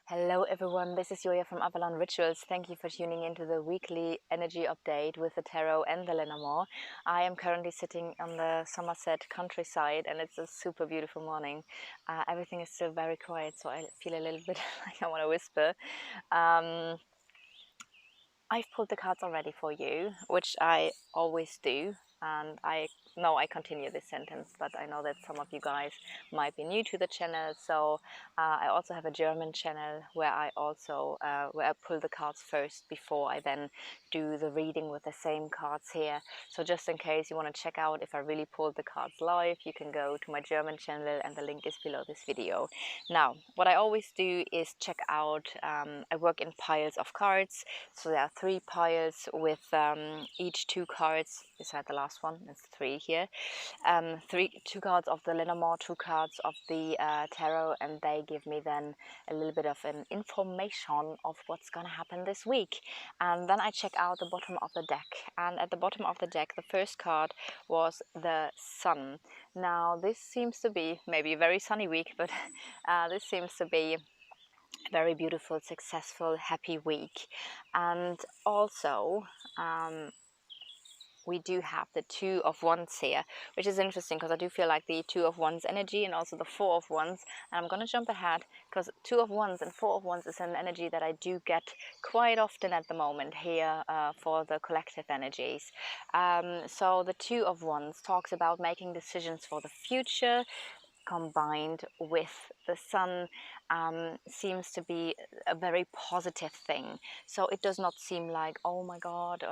Hello everyone, this is Julia from Avalon Rituals. Thank you for tuning into the weekly energy update with the tarot and the Lenormand. I am currently sitting on the Somerset countryside and it's a super beautiful morning. Everything is still very quiet, so I feel a little bit like I want to whisper. I've pulled the cards already for you, which I always do. And I know I continue this sentence, but I know that some of you guys might be new to the channel. So I also have a German channel where I also where I pull the cards first before I then do the reading with the same cards here. So just in case you want to check out if I really pulled the cards live, you can go to my German channel and the link is below this video. Now, what I always do is check out, I work in piles of cards. So there are 3 piles with each 2 cards, beside the last one, it's 3 here. 2 cards of the Lenormand, 2 cards of the tarot, and they give me then a little bit of an information of what's going to happen this week. And then I check out the bottom of the deck, and at the bottom of the deck the first card was the Sun. Now this seems to be maybe a very sunny week, but this seems to be very beautiful, successful, happy week. And also we do have the 2 of Wands here, which is interesting because I do feel like the 2 of Wands energy and also the 4 of Wands. And I'm going to jump ahead because 2 of Wands and 4 of Wands is an energy that I do get quite often at the moment here for the collective energies. So the 2 of Wands talks about making decisions for the future, combined with the Sun, seems to be a very positive thing. So it does not seem like, oh my god,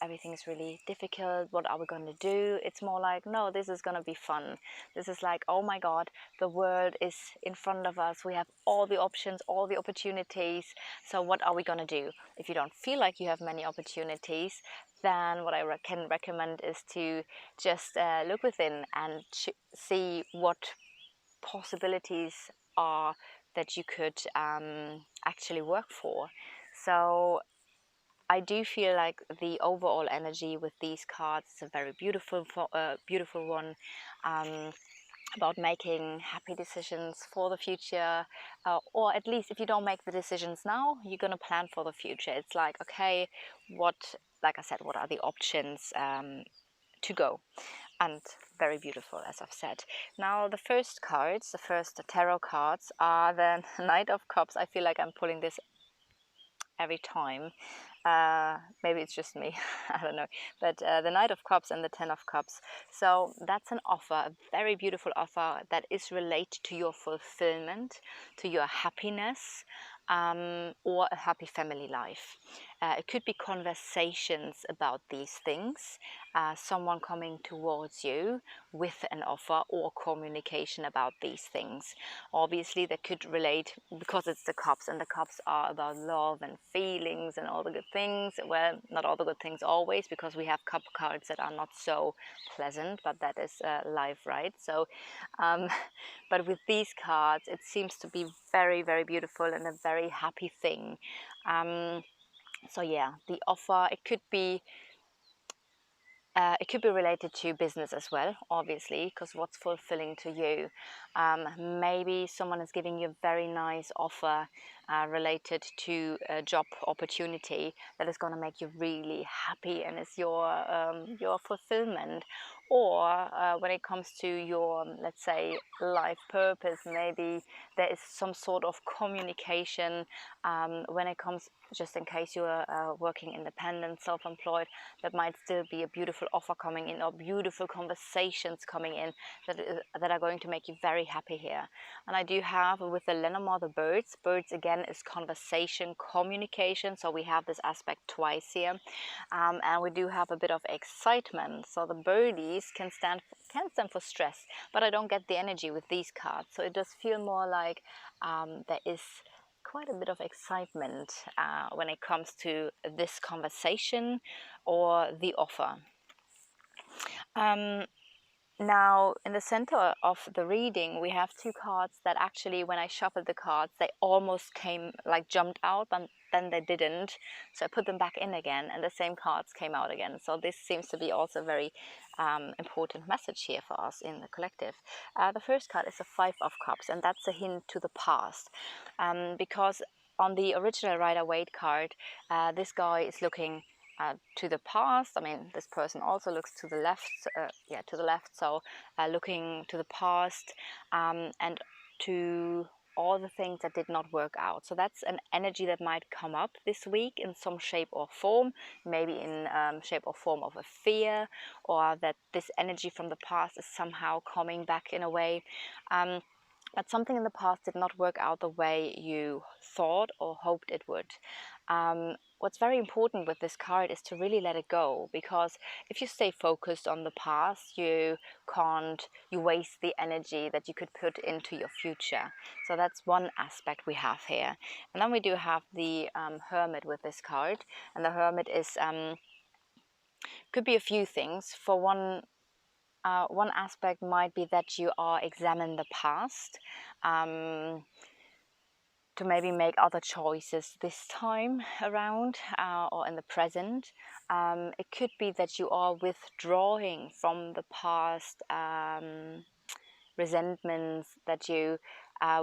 everything is really difficult, what are we going to do? It's more like, no, this is going to be fun. This is like, oh my god, the world is in front of us, we have all the options, all the opportunities, so what are we going to do? If you don't feel like you have many opportunities, then what I can recommend is to just look within and see what possibilities are that you could actually work for. So I do feel like the overall energy with these cards is a very beautiful one, about making happy decisions for the future, or at least if you don't make the decisions now, you're going to plan for the future. It's like, okay, like I said, what are the options to go? And very beautiful, as I've said. Now the first cards, the first tarot cards, are the Knight of Cups. I feel like I'm pulling this every time. Maybe it's just me, I don't know. But the Knight of Cups and the Ten of Cups. So that's an offer, a very beautiful offer that is related to your fulfillment, to your happiness, or a happy family life. It could be conversations about these things, someone coming towards you with an offer or communication about these things. Obviously that could relate because it's the cups, and the cups are about love and feelings and all the good things. Well, not all the good things always, because we have cup cards that are not so pleasant, but that is life, right? So but with these cards it seems to be very, very beautiful and a very happy thing. So yeah, the offer, it could be related to business as well, obviously, because what's fulfilling to you. Maybe someone is giving you a very nice offer related to a job opportunity that is going to make you really happy and is your fulfillment. Or when it comes to your, let's say, life purpose, maybe there is some sort of communication when it comes, just in case you are working independent, self-employed, that might still be a beautiful offer coming in, or beautiful conversations coming in that are going to make you very happy here. And I do have with the Lenormand the birds. Birds again is conversation, communication, so we have this aspect twice here. And we do have a bit of excitement, so the birdies can stand for stress, but I don't get the energy with these cards, so it does feel more like there is quite a bit of excitement when it comes to this conversation or the offer. Now, in the center of the reading, we have two cards that actually, when I shuffled the cards, they almost came, like jumped out, but then they didn't. So I put them back in again, and the same cards came out again. So this seems to be also a very important message here for us in the collective. The first card is the Five of Cups, and that's a hint to the past. Because on the original Rider-Waite card, this guy is looking to the past. I mean, this person also looks to the left, to the left, so looking to the past and to all the things that did not work out. So that's an energy that might come up this week in some shape or form, maybe in shape or form of a fear, or that this energy from the past is somehow coming back in a way. But something in the past did not work out the way you thought or hoped it would. What's very important with this card is to really let it go, because if you stay focused on the past, you waste the energy that you could put into your future. So that's one aspect we have here. And then we do have the Hermit with this card, and the Hermit is could be a few things. For one aspect might be that you are examining the past to maybe make other choices this time around or in the present. It could be that you are withdrawing from the past resentments, that you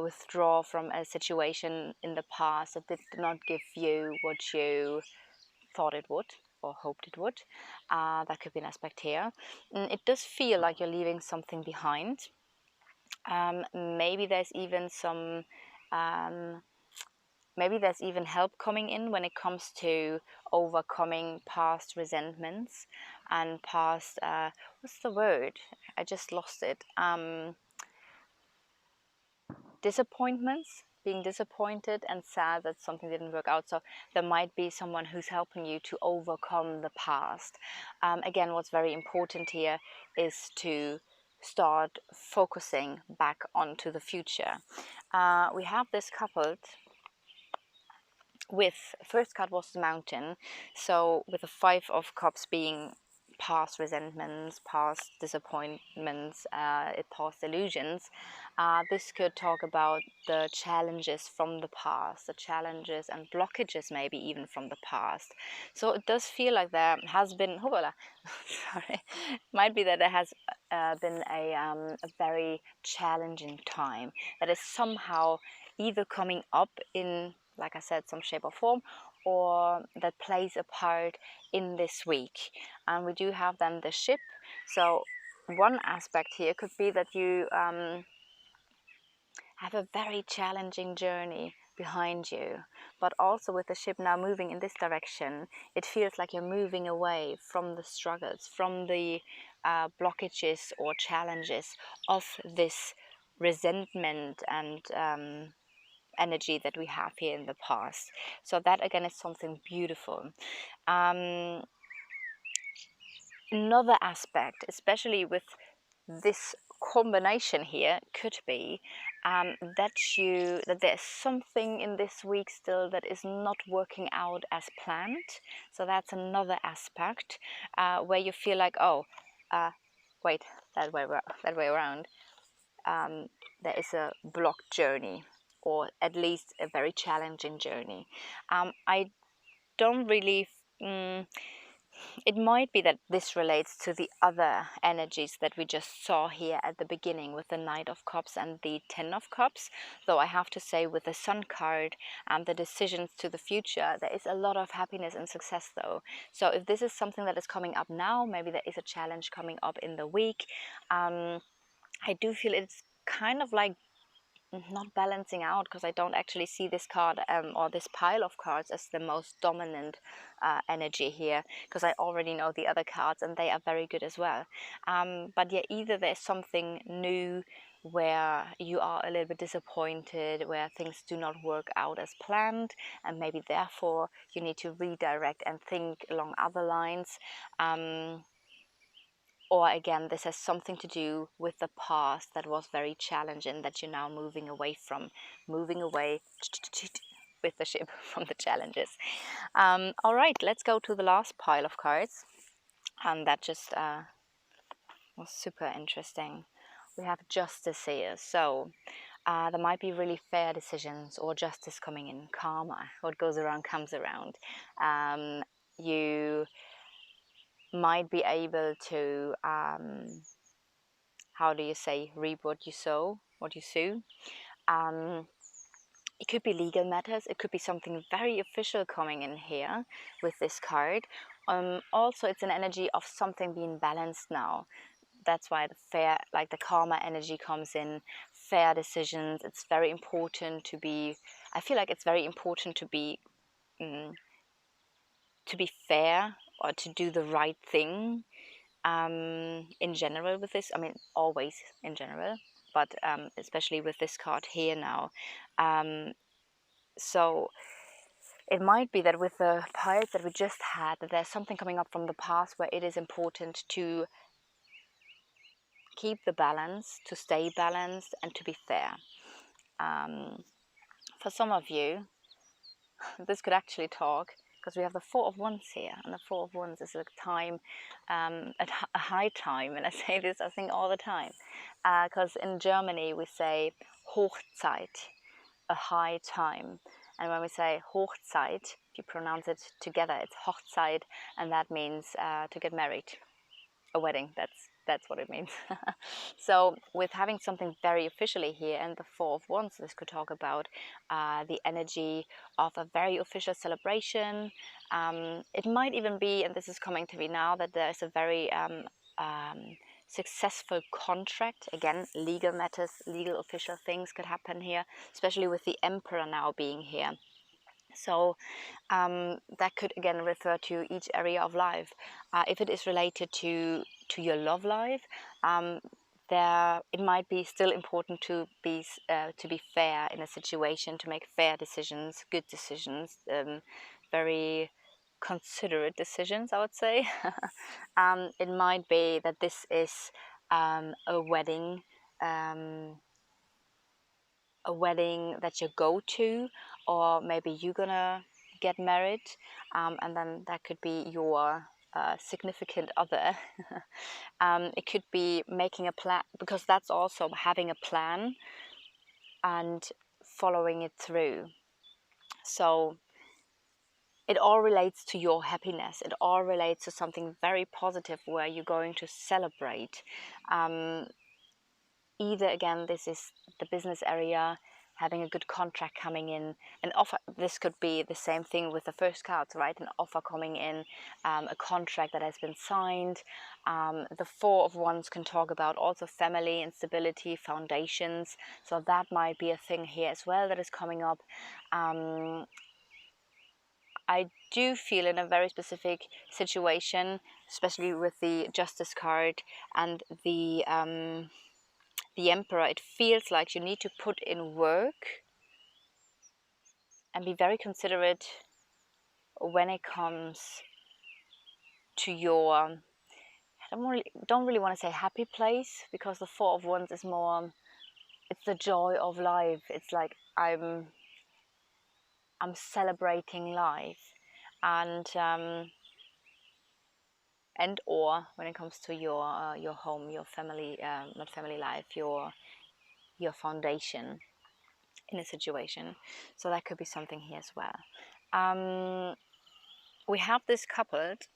withdraw from a situation in the past that did not give you what you thought it would or hoped it would. That could be an aspect here. It does feel like you're leaving something behind. Maybe there's even some maybe there's even help coming in when it comes to overcoming past resentments and past what's the word, I just lost it, disappointments, being disappointed and sad that something didn't work out. So there might be someone who's helping you to overcome the past. Again, what's very important here is to start focusing back onto the future. We have this coupled with, first card was the Mountain, so with the Five of Cups being past resentments, past disappointments, past illusions, this could talk about the challenges from the past, the challenges and blockages maybe even from the past. So it does feel like there has been, sorry, might be that there has been a very challenging time that is somehow either coming up in, like I said, some shape or form, or that plays a part in this week. And we do have then the Ship. So one aspect here could be that you have a very challenging journey behind you, but also with the Ship now moving in this direction, it feels like you're moving away from the struggles, from the blockages or challenges of this resentment and energy that we have here in the past. So that again is something beautiful. Another aspect, especially with this combination here, could be that there's something in this week still that is not working out as planned. So that's another aspect where you feel like, wait, that way around. There is a blocked journey, or at least a very challenging journey. I don't really. It might be that this relates to the other energies that we just saw here at the beginning with the Knight of Cups and the Ten of Cups. Though I have to say, with the Sun card and the decisions to the future, there is a lot of happiness and success though. So if this is something that is coming up now, maybe there is a challenge coming up in the week. I do feel it's kind of like not balancing out, because I don't actually see this card or this pile of cards as the most dominant energy here, because I already know the other cards and they are very good as well. But yeah, either there's something new where you are a little bit disappointed, where things do not work out as planned, and maybe therefore you need to redirect and think along other lines. Or again, this has something to do with the past that was very challenging, that you're now moving away with the Ship from the challenges. All right, let's go to the last pile of cards. And that just Well, super interesting. We have justice here. So there might be really fair decisions or justice coming in, karma. What goes around comes around. You might be able to, how do you say, reap what you sow, what you sow. It could be legal matters. It could be something very official coming in here with this card. Also, it's an energy of something being balanced now. That's why the fair, like the karma energy comes in, fair decisions. It's very important to be, I feel like it's very important to be fair or to do the right thing in general with this. I mean, always in general, but especially with this card here now. So it might be that with the piles that we just had, that there's something coming up from the past where it is important to keep the balance, to stay balanced, and to be fair. For some of you, this could actually talk, because we have the Four of Wands here, and the Four of Wands is a time, a high time, and I say this, I think, all the time, because in Germany we say Hochzeit, a high time, and when we say Hochzeit, if you pronounce it together, it's Hochzeit, and that means to get married, a wedding. That's what it means. So with having something very officially here and the Four of Wands, this could talk about the energy of a very official celebration. It might even be, and this is coming to me now, that there's a very successful contract. Again, legal matters, legal official things could happen here, especially with the Emperor now being here. So that could again refer to each area of life. If it is related to your love life, it might be still important to be fair in a situation, to make fair decisions, good decisions, very considerate decisions, I would say. It might be that this is a wedding. A wedding that you go to, or maybe you're gonna get married, and then that could be your significant other. It could be making a plan, because that's also having a plan and following it through. So it all relates to your happiness. It all relates to something very positive where you're going to celebrate. Either again, this is the business area, having a good contract coming in, an offer. This could be the same thing with the first cards, right? An offer coming in, a contract that has been signed. The Four of Wands can talk about also family and stability, foundations. So that might be a thing here as well that is coming up. I do feel in a very specific situation, especially with the Justice card and the Emperor, it feels like you need to put in work and be very considerate when it comes to your, don't really want to say happy place, because the Four of Wands is more, it's the joy of life. It's like I'm celebrating life, and or when it comes to your home, your family, not family life, your foundation in a situation. So that could be something here as well. We have this coupled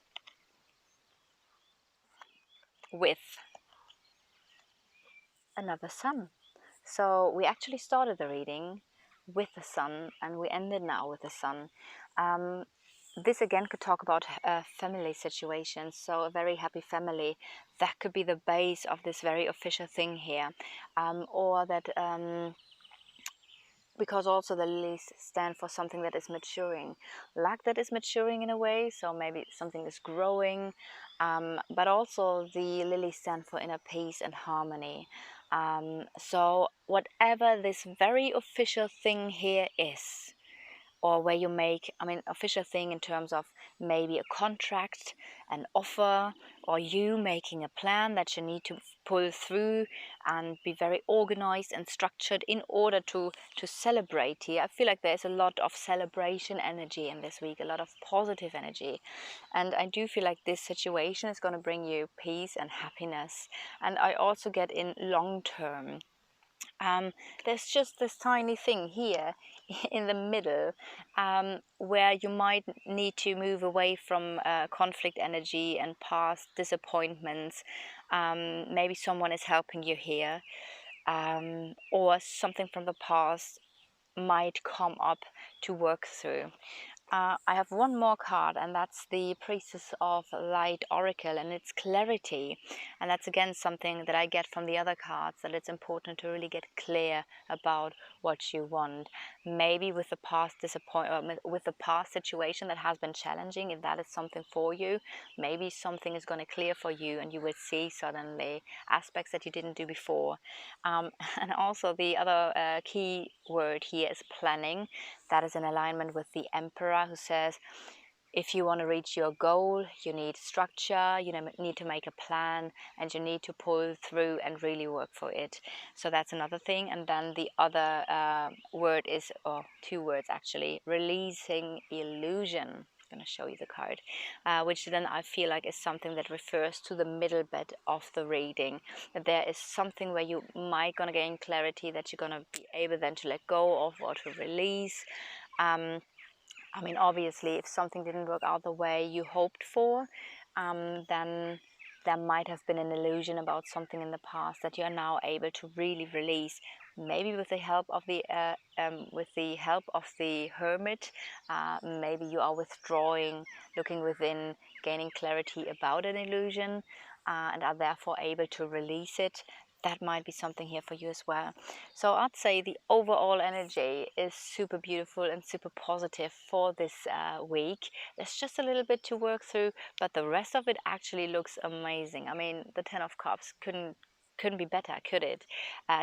with another sun. So we actually started the reading with the sun, and we ended now with the sun. This again could talk about a family situation, so a very happy family. That could be the base of this very official thing here, or that because also the lilies stand for something that is maturing, like that is maturing in a way, so maybe something is growing, but also the lilies stand for inner peace and harmony. So whatever this very official thing here is, or where you make, official thing in terms of maybe a contract, an offer, or you making a plan that you need to pull through and be very organized and structured in order to celebrate here. I feel like there's a lot of celebration energy in this week, a lot of positive energy. And I do feel like this situation is going to bring you peace and happiness. And I also get in long term. There's just this tiny thing here in the middle, where you might need to move away from conflict energy and past disappointments. Maybe someone is helping you here, or something from the past might come up to work through. I have one more card, and that's the Priestess of Light Oracle, and it's clarity. And that's again something that I get from the other cards, that it's important to really get clear about what you want. Maybe with the past disappointment, with the past situation that has been challenging, if that is something for you, maybe something is going to clear for you, and you will see suddenly aspects that you didn't do before. And also the other key word here is planning. That is in alignment with the Emperor, who says if you want to reach your goal, you need structure, you need to make a plan, and you need to pull through and really work for it. So that's another thing. And then the other word is, or two words actually, releasing illusion. I'm going to show you the card, which then I feel like is something that refers to the middle bit of the reading. That there is something where you might going to gain clarity, that you're going to be able then to let go of or to release. Obviously, if something didn't work out the way you hoped for, then there might have been an illusion about something in the past that you are now able to really release. Maybe with the help of the Hermit, maybe you are withdrawing, looking within, gaining clarity about an illusion, and are therefore able to release it. That might be something here for you as well. So I'd say the overall energy is super beautiful and super positive for this week. There's just a little bit to work through, but the rest of it actually looks amazing. The Ten of Cups couldn't be better, could it?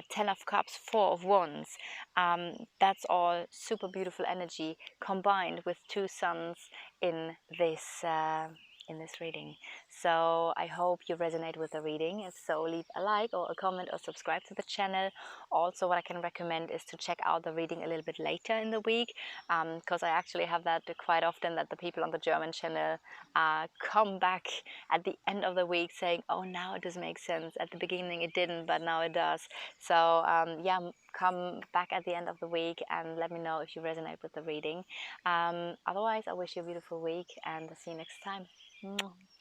Ten of Cups, Four of Wands. That's all super beautiful energy combined with two suns in this reading. So I hope you resonate with the reading. If so, leave a like or a comment or subscribe to the channel. Also, what I can recommend is to check out the reading a little bit later in the week, because I actually have that quite often, that the people on the German channel come back at the end of the week saying, oh, now it does make sense. At the beginning it didn't, but now it does. So yeah, come back at the end of the week and let me know if you resonate with the reading. Otherwise, I wish you a beautiful week, and see you next time. Mwah.